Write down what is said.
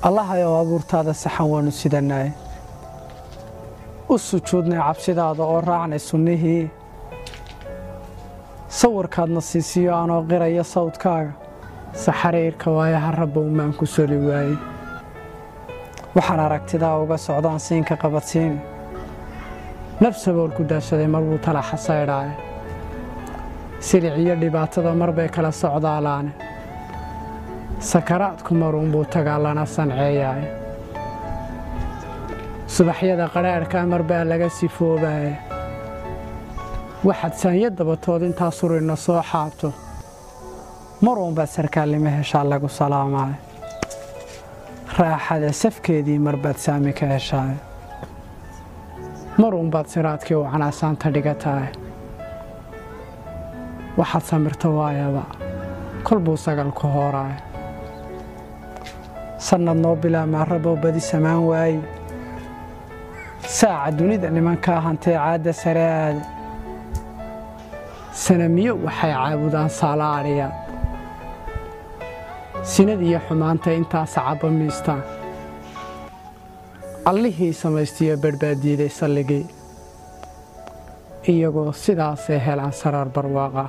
الله يا abuurtaada saxan waanu sidanay u sujuudnay cabsidaada oo raacnay sunnihii sawirkaadna siisiyo aanoo qiraya sawdkaaga saxariirka waayaha rabbow maan ku soli waayey waxaan aragtidaa uga socdaan siinka qabadsiin nafsabool ku daashaday marbuu talaxa saydhaaye silic iyo dhibaatada marbay kala socdaalaane sakaraadku maruunbuu tagaa lana sanceeyaaye subaxyada qadhaadhkaa marbaa laga sifoobaaya waxaad saanya dabatood intaa surina soo xaabto maruunbaad sarkaalnimo heshaa lagu salaamaayo raaxada safkeedii marbaad saami ka heshaayo maruunbaad siraadkii u canaasaanta dhigataay waxaad samirto waayaba kolbuu sagal ku hooraayo sannad noo bilaamaa raboo badi samaan waaye saaca dunida nimankaa hantee caadda sare aada sanamiyo waxay caabudaan saalaadhiya sinad iyo xumaanta intaa sacabba miistaan allihii samaystiyo badhbaadiiday salligii iyagoo sidaasay helaan saraar barwaaqa